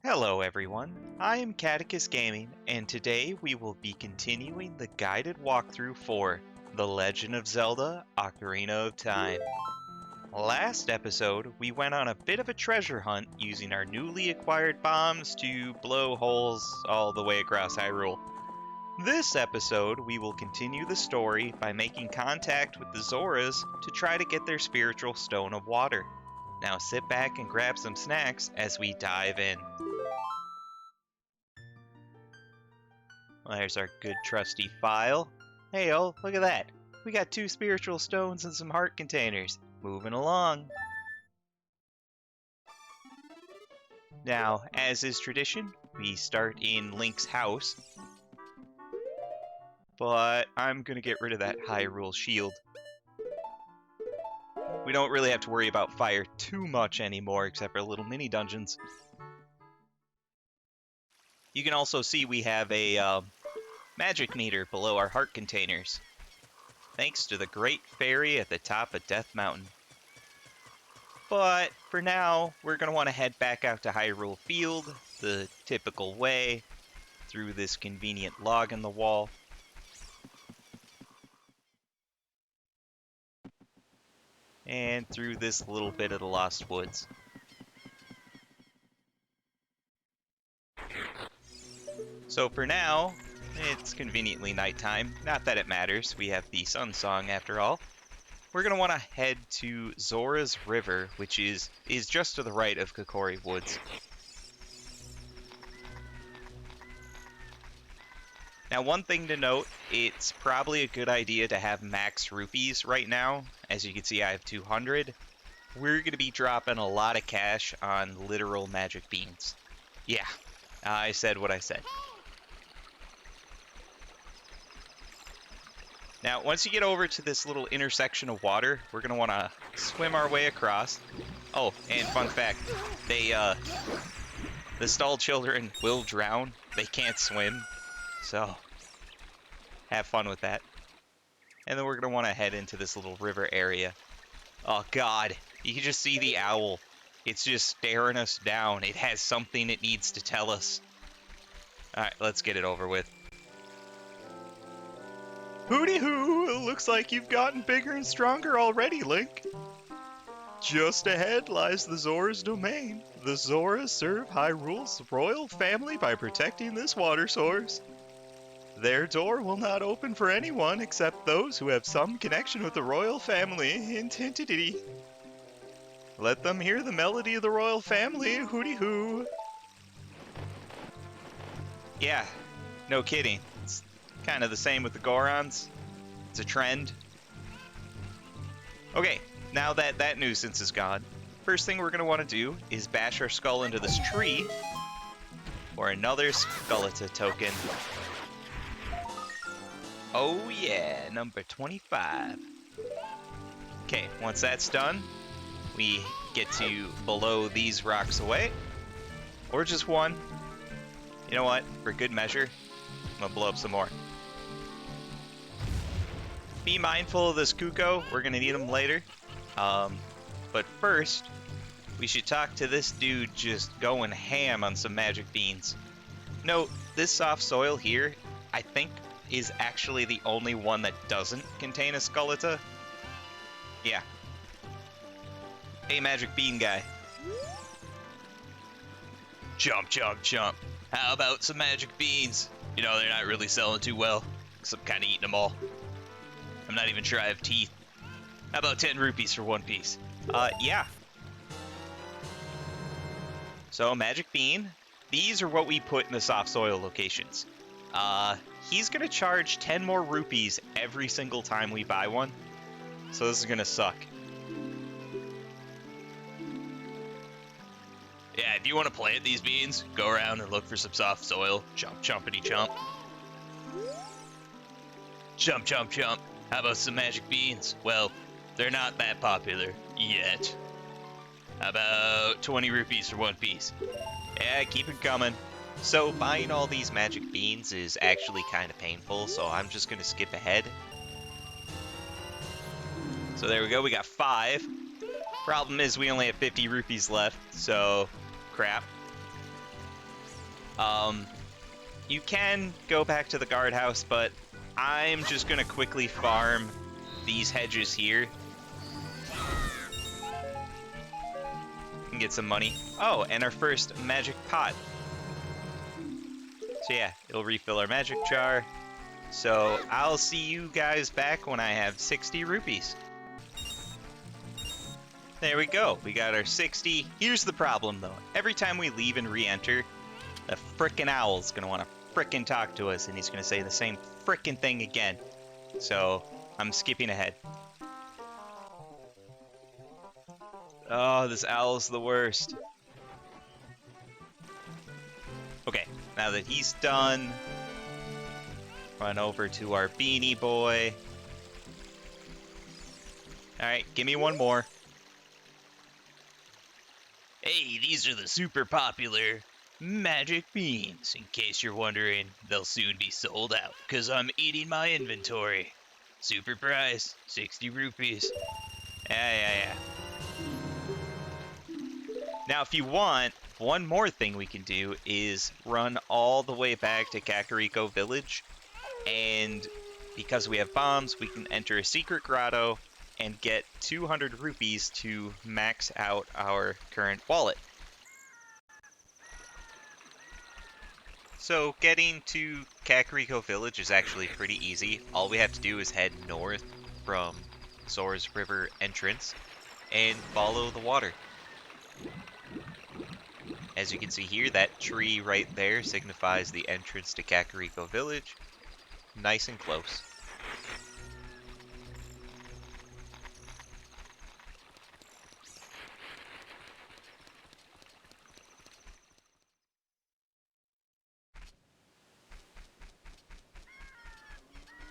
Hello everyone, I am Catechus Gaming, and today we will be continuing the guided walkthrough for The Legend of Zelda Ocarina of Time. Last episode, we went on a bit of a treasure hunt using our newly acquired bombs to blow holes all the way across Hyrule. This episode, we will continue the story by making contact with the Zoras to try to get their spiritual stone of water. Now sit back and grab some snacks as we dive in. Well, there's our good trusty file. Hey, oh, look at that. We got 2 spiritual stones and some heart containers. Moving along. Now, as is tradition, we start in Link's house. But I'm going to get rid of that Hyrule shield. We don't really have to worry about fire too much anymore, except for little mini dungeons. You can also see we have a magic meter below our heart containers, thanks to the Great Fairy at the top of Death Mountain. But for now, we're going to want to head back out to Hyrule Field, the typical way, through this convenient log in the wall. And through this little bit of the Lost Woods. So for now, it's conveniently nighttime. Not that it matters, we have the Sun Song after all. We're going to want to head to Zora's River, which is just to the right of Kokori Woods. Now, one thing to note, it's probably a good idea to have max rupees right now. As you can see, I have 200. We're going to be dropping a lot of cash on literal magic beans. Yeah, I said what I said. Now, once you get over to this little intersection of water, we're going to want to swim our way across. Oh, and fun fact, the stalled children will drown. They can't swim, so have fun with that. And then we're going to want to head into this little river area. Oh, God, you can just see the owl. It's just staring us down. It has something it needs to tell us. All right, let's get it over with. Hooty-hoo! It looks like you've gotten bigger and stronger already, Link. Just ahead lies the Zora's domain. The Zoras serve Hyrule's royal family by protecting this water source. Their door will not open for anyone except those who have some connection with the royal family. Hint, hintity. Let them hear the melody of the royal family. Hooty-hoo! Yeah, no kidding. Kind of the same with the Gorons. It's a trend. Okay, now that that nuisance is gone, first thing we're going to want to do is bash our skull into this tree for another Skulltula token. Oh yeah, number 25. Okay, once that's done, we get to blow these rocks away. Or just one. You know what? For good measure, I'm going to blow up some more. Be mindful of this Kuko. We're going to need him later. But first, we should talk to this dude just going ham on some magic beans. Note, this soft soil here, I think, is actually the only one that doesn't contain a Skulltula. Yeah. Hey, magic bean guy. Jump, jump, jump. How about some magic beans? You know, they're not really selling too well, because I'm kind of eating them all. I'm not even sure I have teeth. How about 10 rupees for one piece? Yeah. So, magic bean. These are what we put in the soft soil locations. He's gonna charge 10 more rupees every single time we buy one. So this is gonna suck. Yeah, if you want to plant these beans, go around and look for some soft soil. Jump, jumpity jump. Jump, jump, jump. How about some magic beans? Well, they're not that popular yet. How about 20 rupees for one piece? Yeah, keep it coming. So buying all these magic beans is actually kind of painful, so I'm just going to skip ahead. So there we go, we got 5. Problem is we only have 50 rupees left, so crap. You can go back to the guardhouse, but I'm just gonna quickly farm these hedges here and get some money. Oh, and our first magic pot. So yeah, it'll refill our magic jar. So I'll see you guys back when I have 60 rupees. There we go. We got our 60. Here's the problem, though. Every time we leave and re-enter, the frickin' owl's gonna want to frickin' talk to us, and he's gonna say the same frickin' thing again. So I'm skipping ahead. Oh, this owl's the worst. Okay, now that he's done, run over to our beanie boy. Alright, give me one more. Hey, these are the super popular magic beans. In case you're wondering, they'll soon be sold out, because I'm eating my inventory. Super price, 60 rupees. Yeah. Now, if you want, one more thing we can do is run all the way back to Kakariko Village, and because we have bombs, we can enter a secret grotto and get 200 rupees to max out our current wallet. So getting to Kakariko Village is actually pretty easy. All we have to do is head north from Zora's River entrance and follow the water. As you can see here, that tree right there signifies the entrance to Kakariko Village. Nice and close.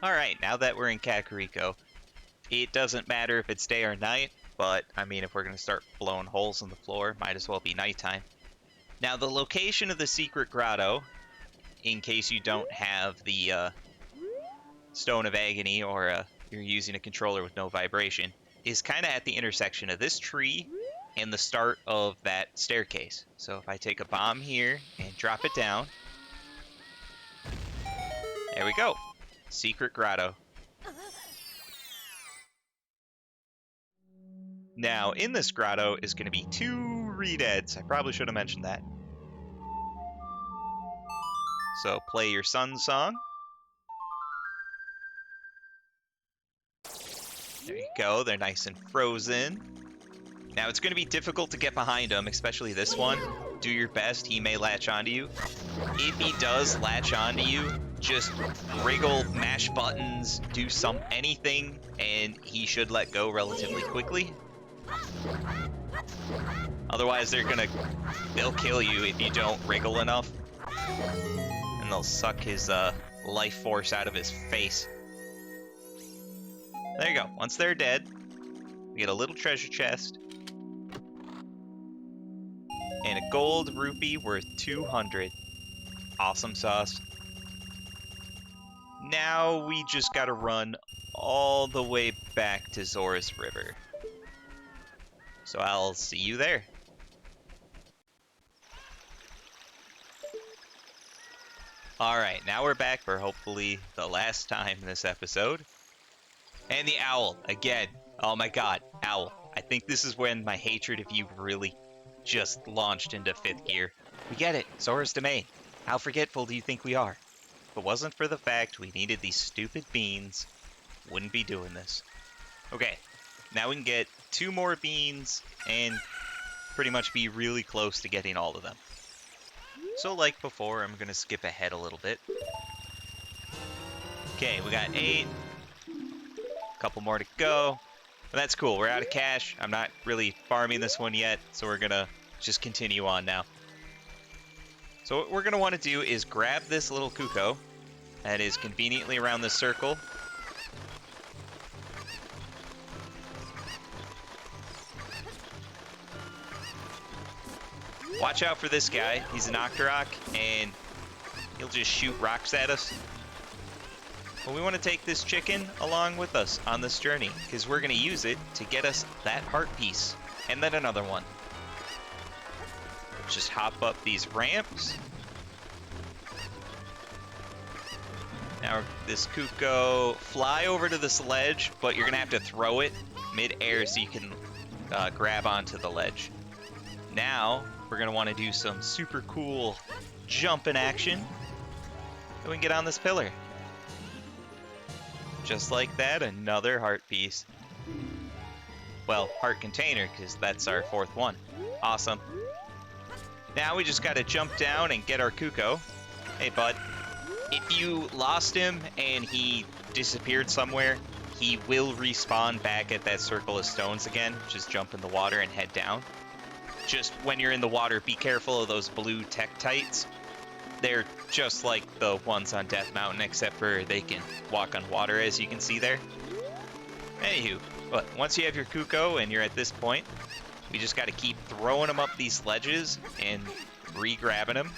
Alright, now that we're in Kakariko, it doesn't matter if it's day or night, but I mean, if we're going to start blowing holes in the floor, might as well be nighttime. Now, the location of the secret grotto, in case you don't have the Stone of Agony or you're using a controller with no vibration, is kind of at the intersection of this tree and the start of that staircase. So if I take a bomb here and drop it down, there we go. Secret grotto. Now, in this grotto is going to be 2 reed-eds. I probably should have mentioned that. So, play your sun song. There you go. They're nice and frozen. Now, it's going to be difficult to get behind them, especially this one. Do your best. He may latch onto you. If he does latch onto you, just wriggle, mash buttons, do anything, and he should let go relatively quickly. Otherwise, they'll kill you if you don't wriggle enough. And they'll suck his life force out of his face. There you go. Once they're dead, we get a little treasure chest. And a gold rupee worth 200. Awesome sauce. Now we just gotta run all the way back to Zora's River. So I'll see you there. Alright, now we're back for hopefully the last time this episode. And the owl, again. Oh my god, owl. I think this is when my hatred of you really just launched into 5th gear. We get it, Zora's domain. How forgetful do you think we are? If it wasn't for the fact we needed these stupid beans, wouldn't be doing this. Okay, now we can get 2 more beans and pretty much be really close to getting all of them. So like before, I'm going to skip ahead a little bit. Okay, we got 8. A couple more to go. But that's cool, we're out of cash. I'm not really farming this one yet, so we're going to just continue on now. So what we're going to want to do is grab this little cuckoo that is conveniently around this circle. Watch out for this guy. He's an Octorok, and he'll just shoot rocks at us. But we want to take this chicken along with us on this journey, because we're going to use it to get us that heart piece, and then another one. Just hop up these ramps, Now this Kuko, fly over to this ledge, but you're gonna have to throw it mid-air so you can grab onto the ledge. Now we're gonna want to do some super cool jumping action, and we can get on this pillar. Just like that, another heart piece. Well, heart container, because that's our fourth one. Awesome. Now we just gotta jump down and get our Kuko. Hey, bud. If you lost him and he disappeared somewhere, he will respawn back at that circle of stones again. Just jump in the water and head down. Just when you're in the water, be careful of those blue Tektites. They're just like the ones on Death Mountain, except for they can walk on water, as you can see there. Anywho, but once you have your Kuko and you're at this point, we just got to keep throwing them up these ledges and re-grabbing them.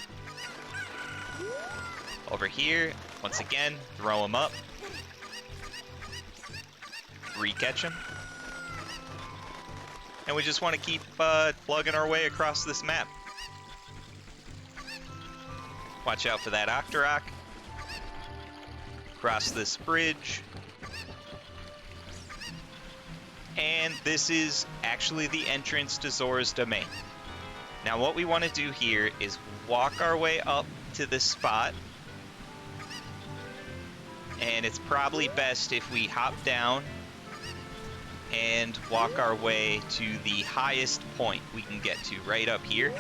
Over here, once again, throw them up. Re-catch them. And we just want to keep plugging our way across this map. Watch out for that Octorok. Cross this bridge. And this is actually the entrance to Zora's domain. Now what we want to do here is walk our way up to this spot. And it's probably best if we hop down and walk our way to the highest point we can get to, right up here.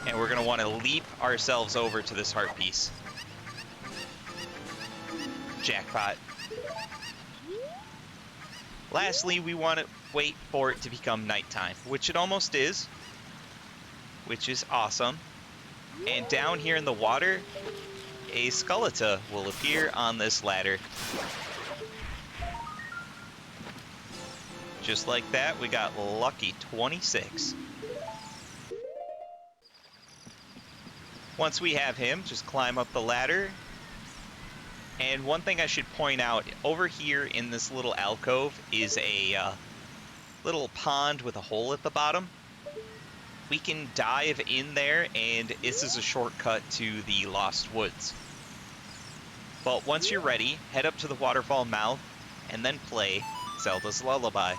And we're going to want to leap ourselves over to this heart piece. Jackpot. Lastly, we want to wait for it to become nighttime, which it almost is, which is awesome. And down here in the water, a Skulltula will appear on this ladder. Just like that, we got lucky 26. Once we have him, just climb up the ladder. And one thing I should point out, over here in this little alcove is a little pond with a hole at the bottom. We can dive in there, and this is a shortcut to the Lost Woods. But once you're ready, head up to the waterfall mouth, and then play Zelda's Lullaby.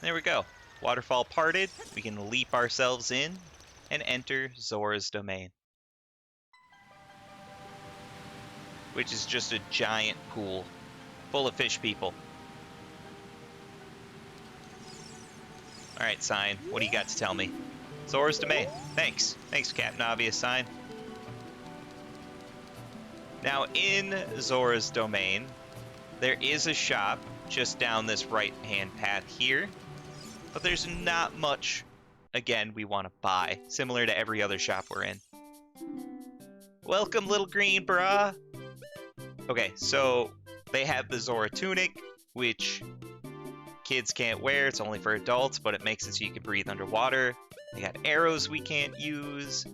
There we go. Waterfall parted. We can leap ourselves in and enter Zora's domain, which is just a giant pool full of fish people. Alright, Sign, what do you got to tell me? Zora's domain. Thanks. Thanks, Captain Obvious Sign. Now, in Zora's domain, there is a shop just down this right-hand path here. But there's not much, again, we want to buy, similar to every other shop we're in. Welcome, little green bra! Okay, so they have the Zora tunic, which kids can't wear. It's only for adults, but it makes it so you can breathe underwater. They got arrows we can't use,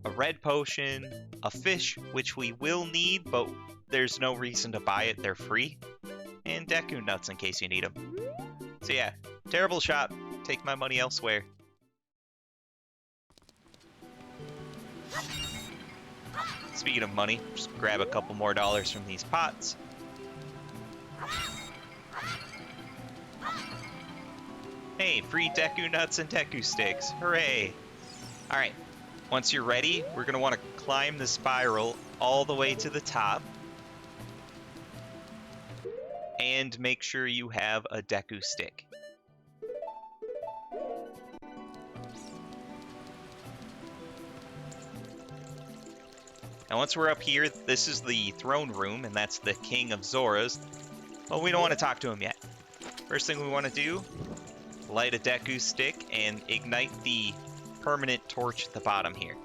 a red potion, a fish, which we will need, but there's no reason to buy it. They're free. And Deku nuts in case you need them. So yeah, terrible shop. Take my money elsewhere. Speaking of money, just grab a couple more dollars from these pots. Hey, free Deku nuts and Deku sticks. Hooray! Alright, once you're ready, we're going to want to climb the spiral all the way to the top. And make sure you have a Deku stick. Now once we're up here, this is the throne room, and that's the King of Zoras. Well, we don't want to talk to him yet. First thing we want to do, light a Deku stick and ignite the permanent torch at the bottom here.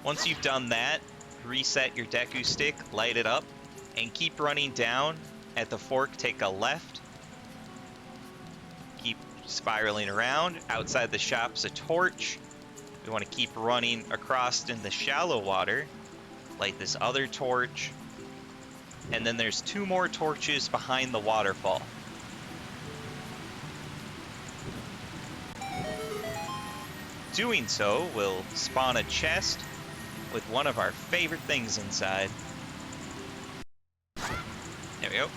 Once you've done that, reset your Deku stick, light it up, and keep running down. At the fork, take a left. Keep spiraling around. Outside the shop's a torch. We want to keep running across in the shallow water. Light this other torch. And then there's 2 more torches behind the waterfall. Doing so will spawn a chest with one of our favorite things inside. There we go.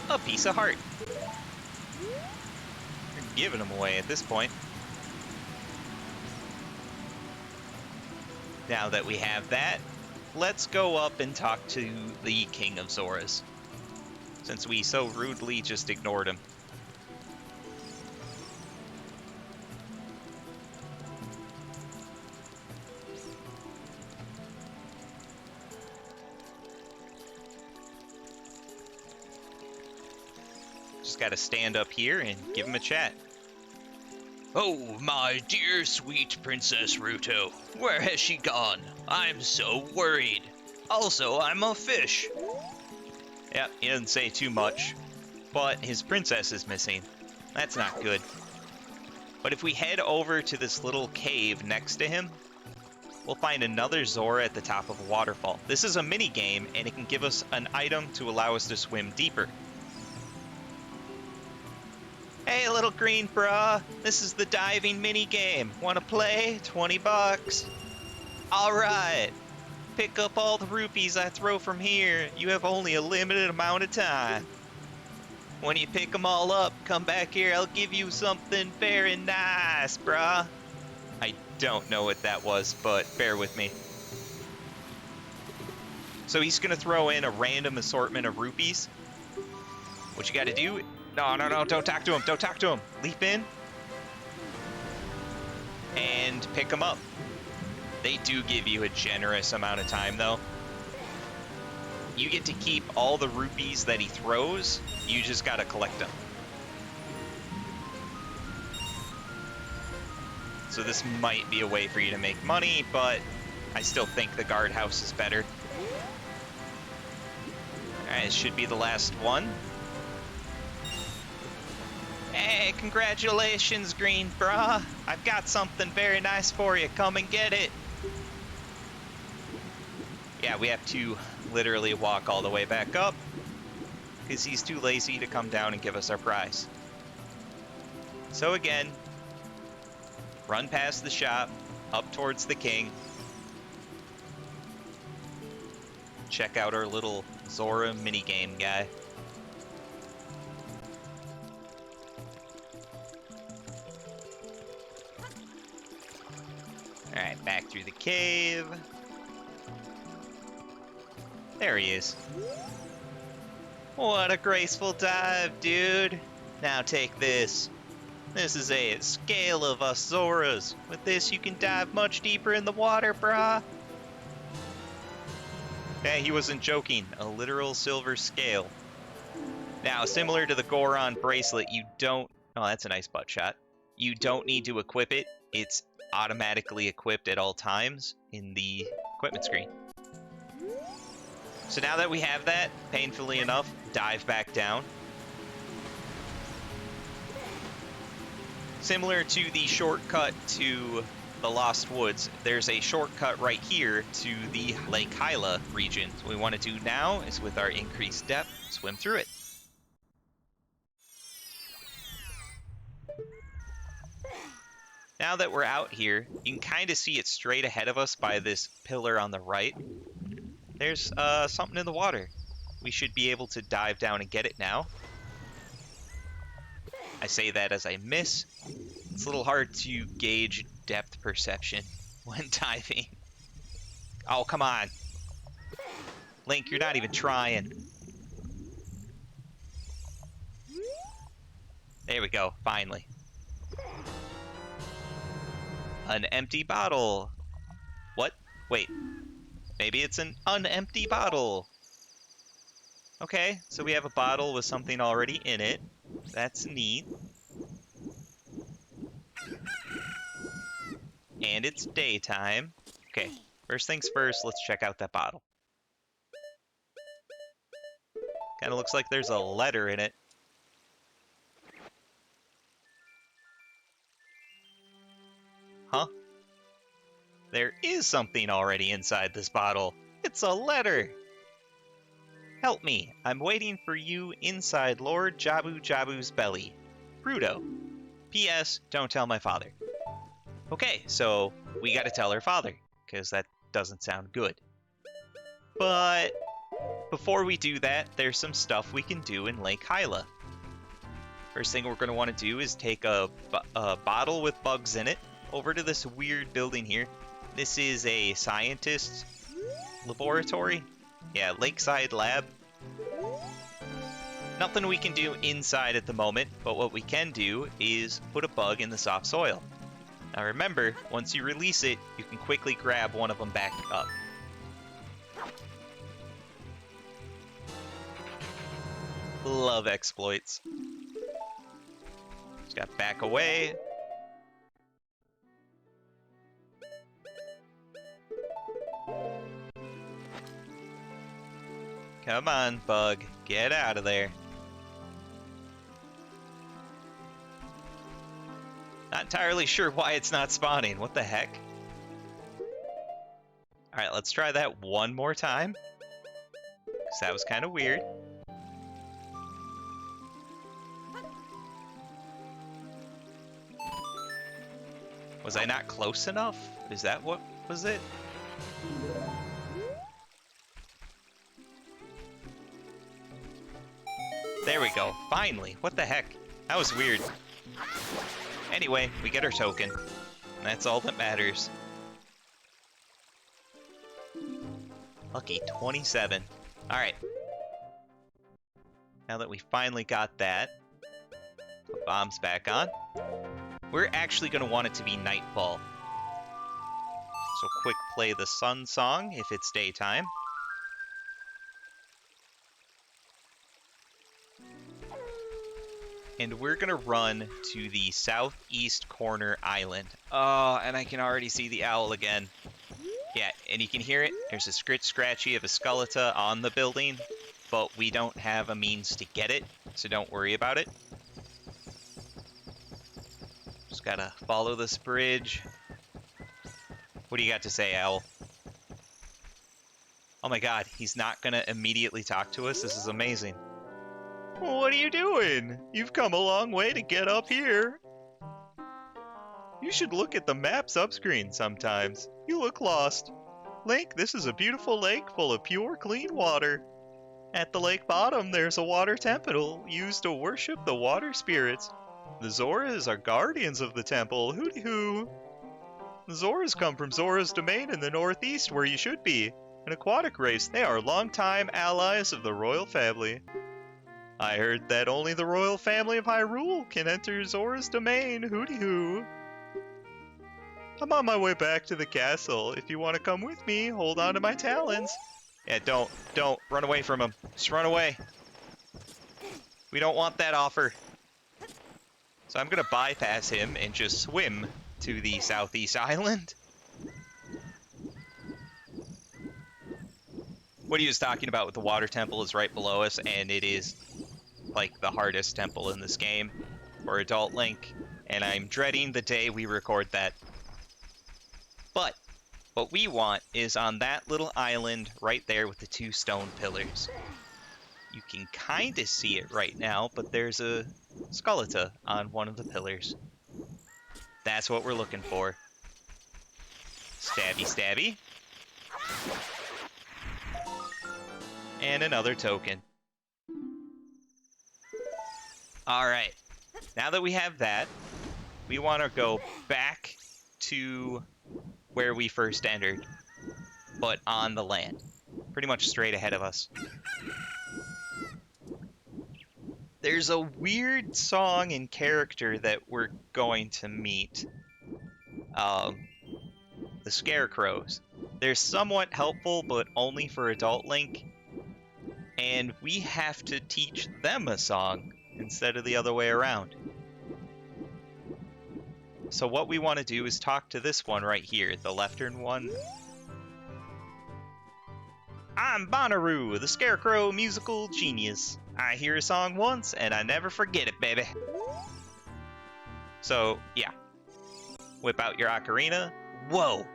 A piece of heart. We're giving them away at this point. Now that we have that, let's go up and talk to the King of Zoras, since we so rudely just ignored him. Just gotta stand up here and give him a chat. Oh, my dear sweet Princess Ruto, where has she gone? I'm so worried. Also, I'm a fish. Yep, he doesn't say too much, but his princess is missing. That's not good. But if we head over to this little cave next to him, we'll find another Zora at the top of a waterfall. This is a mini game, and it can give us an item to allow us to swim deeper. Hey, little green bra, this is the diving mini game. Wanna play? 20 bucks. All right. Pick up all the rupees I throw from here. You have only a limited amount of time. When you pick them all up, come back here. I'll give you something very nice, brah. I don't know what that was, but bear with me. So he's gonna throw in a random assortment of rupees. What you gotta do... No, don't talk to him. Don't talk to him. Leap in. And pick them up. They do give you a generous amount of time, though. You get to keep all the rupees that he throws. You just gotta collect them. So this might be a way for you to make money, but I still think the guardhouse is better. Alright, this should be the last one. Hey, congratulations, green bra. I've got something very nice for you. Come and get it. Yeah, we have to literally walk all the way back up because he's too lazy to come down and give us our prize. So again, run past the shop, up towards the king. Check out our little Zora minigame guy. Alright, back through the cave. There he is. What a graceful dive, dude. Now take this. This is a scale of us Zoras. With this, you can dive much deeper in the water, brah. Yeah, he wasn't joking. A literal silver scale. Now, similar to the Goron bracelet, you don't... Oh, that's a nice butt shot. You don't need to equip it. It's automatically equipped at all times in the equipment screen. So now that we have that, painfully enough, dive back down. Similar to the shortcut to the Lost Woods, there's a shortcut right here to the Lake Hyla region. So what we want to do now is, with our increased depth, swim through it. Now that we're out here, you can kind of see it straight ahead of us by this pillar on the right. There's something in the water. We should be able to dive down and get it now. I say that as I miss. It's a little hard to gauge depth perception when diving. Oh, come on. Link, you're not even trying. There we go, finally. An empty bottle. What? Wait. Maybe it's an unempty bottle. Okay, so we have a bottle with something already in it. That's neat. And it's daytime. Okay, first things first, let's check out that bottle. Kind of looks like there's a letter in it. Huh? There is something already inside this bottle. It's a letter! Help me. I'm waiting for you inside Lord Jabu Jabu's belly. Ruto. P.S. Don't tell my father. Okay, so we gotta tell her father, because that doesn't sound good. But before we do that, there's some stuff we can do in Lake Hyla. First thing we're going to want to do is take a bottle with bugs in it over to this weird building here. This is a scientist's laboratory. Yeah, Lakeside Lab. Nothing we can do inside at the moment, but what we can do is put a bug in the soft soil. Now remember, once you release it, you can quickly grab one of them back up. Love exploits. Just got back away. Come on, bug. Get out of there. Not entirely sure why it's not spawning. What the heck? Alright, let's try that one more time. Because that was kind of weird. Was I not close enough? Is that what was it? There we go. Finally. What the heck? That was weird. Anyway, we get our token. And that's all that matters. Lucky 27. Alright. Now that we finally got that, put bombs back on. We're actually going to want it to be nightfall. So quick play the sun song if it's daytime. And we're going to run to the southeast corner island. Oh, and I can already see the owl again. Yeah, and you can hear it. There's a scratchy of a Skulltula on the building, but we don't have a means to get it, so don't worry about it. Just gotta follow this bridge. What do you got to say, owl? Oh my god, he's not gonna immediately talk to us? This is amazing. What are you doing? You've come a long way to get up here. You should look at the maps upscreen sometimes. You look lost. Link, this is a beautiful lake full of pure, clean water. At the lake bottom, there's a water temple used to worship the water spirits. The Zoras are guardians of the temple. Hooty hoo. The Zoras come from Zora's domain in the northeast, where you should be. An aquatic race, they are longtime allies of the royal family. I heard that only the royal family of Hyrule can enter Zora's domain. Hooty hoo. I'm on my way back to the castle. If you want to come with me, hold on to my talons. Yeah, don't run away from him. Just run away. We don't want that offer. So I'm gonna bypass him and just swim to the southeast island. What he was talking about with the water temple is right below us, and it is like the hardest temple in this game for Adult Link, and I'm dreading the day we record that. But what we want is on that little island right there with the two stone pillars. You can kind of see it right now, but there's a Skulltula on one of the pillars. That's what we're looking for. Stabby, stabby. And another token. Alright. Now that we have that, we want to go back to where we first entered, but on the land. Pretty much straight ahead of us. There's a weird song and character that we're going to meet. The Scarecrows. They're somewhat helpful, but only for Adult Link. And we have to teach them a song instead of the other way around. So what we want to do is talk to this one right here, the leftern one. I'm Bonnaroo, the Scarecrow musical genius. I hear a song once and I never forget it, baby. So, yeah. Whip out your ocarina. Whoa,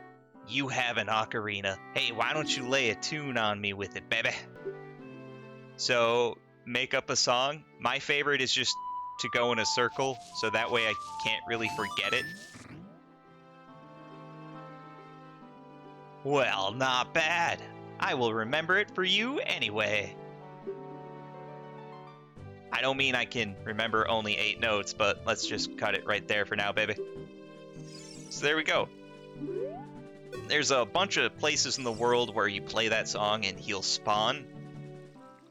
you have an ocarina. Hey, why don't you lay a tune on me with it, baby? So, make up a song. My favorite is just to go in a circle, so that way I can't really forget it. Well, not bad. I will remember it for you anyway. I don't mean I can remember only 8 notes, but let's just cut it right there for now, baby. So there we go. There's a bunch of places in the world where you play that song and he'll spawn.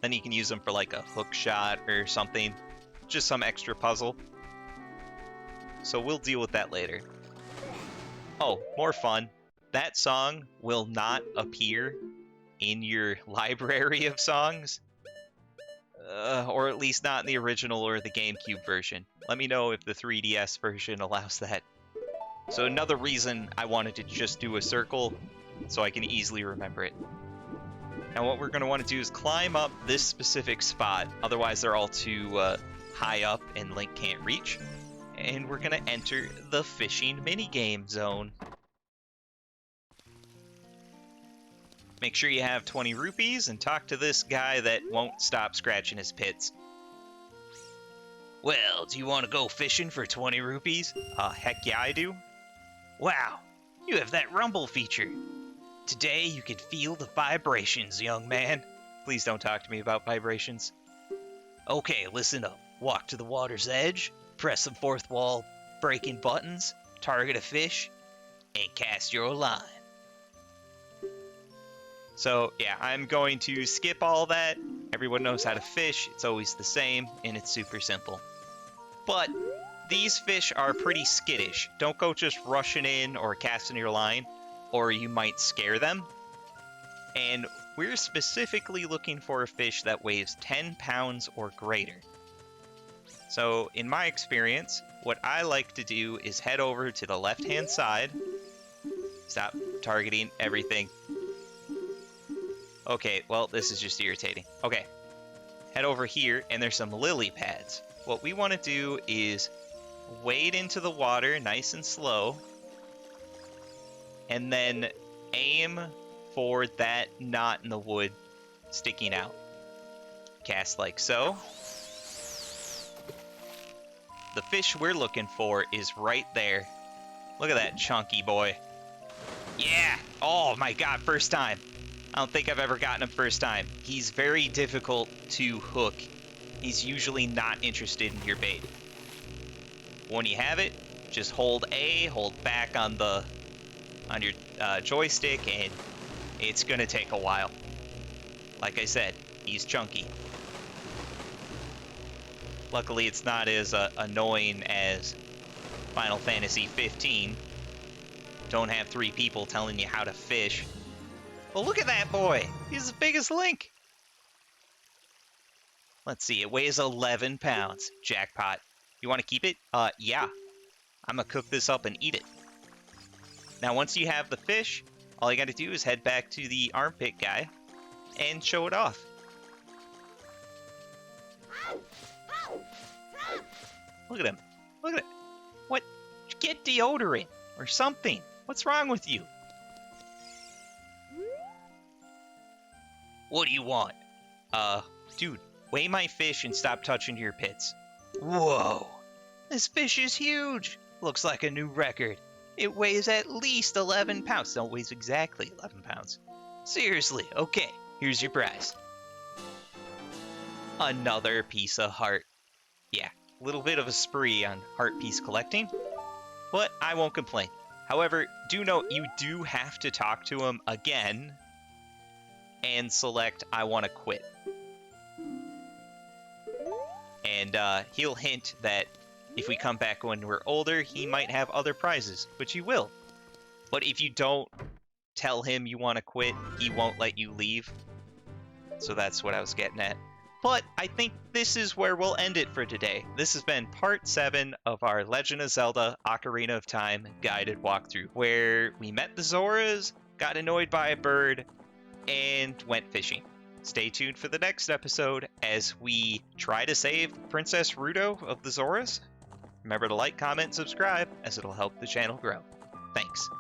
Then you can use them for like a hook shot or something. Just some extra puzzle. So we'll deal with that later. Oh, more fun. That song will not appear in your library of songs. Or at least not in the original or the GameCube version. Let me know if the 3DS version allows that. So another reason I wanted to just do a circle, so I can easily remember it. Now what we're going to want to do is climb up this specific spot, otherwise they're all too high up and Link can't reach. And we're going to enter the fishing minigame zone. Make sure you have 20 rupees and talk to this guy that won't stop scratching his pits. Well, do you want to go fishing for 20 rupees? Heck yeah I do. Wow, you have that rumble feature. Today you can feel the vibrations, young man. Please don't talk to me about vibrations. Okay, listen up. Walk to the water's edge, press some fourth wall breaking buttons, target a fish, and cast your line. So, yeah, I'm going to skip all that. Everyone knows how to fish. It's always the same, and it's super simple. But these fish are pretty skittish. Don't go just rushing in or casting your line, or you might scare them. And we're specifically looking for a fish that weighs 10 pounds or greater. So, in my experience, what I like to do is head over to the left-hand side. Stop targeting everything. Okay, well, this is just irritating. Okay, head over here, and there's some lily pads. What we want to do is wade into the water nice and slow, and then aim for that knot in the wood sticking out. Cast like so. The fish we're looking for is right there. Look at that chunky boy. Yeah! Oh my god, first time. I don't think I've ever gotten him first time. He's very difficult to hook. He's usually not interested in your bait. When you have it, just hold A, hold back on your joystick, and it's gonna take a while. Like I said, he's chunky. Luckily, it's not as annoying as Final Fantasy 15. Don't have 3 people telling you how to fish. Well, look at that boy. He's as big as Link. Let's see. It weighs 11 pounds. Jackpot. You want to keep it? Yeah. I'm going to cook this up and eat it. Now, once you have the fish, all you got to do is head back to the armpit guy and show it off. Look at him. Look at it. What? Get deodorant or something. What's wrong with you? What do you want? Dude, weigh my fish and stop touching your pits. Whoa! This fish is huge! Looks like a new record. It weighs at least 11 pounds. No, it weighs exactly 11 pounds. Seriously, okay, here's your prize. Another piece of heart. Yeah, a little bit of a spree on heart piece collecting, but I won't complain. However, do note you do have to talk to him again and select I want to quit. And he'll hint that if we come back when we're older, he might have other prizes, which he will. But if you don't tell him you want to quit, he won't let you leave. So that's what I was getting at. But I think this is where we'll end it for today. This has been part 7 of our Legend of Zelda Ocarina of Time guided walkthrough, where we met the Zoras, got annoyed by a bird, and went fishing. Stay tuned for the next episode as we try to save Princess Ruto of the Zoras. Remember to like, comment, and subscribe, as it'll help the channel grow. Thanks.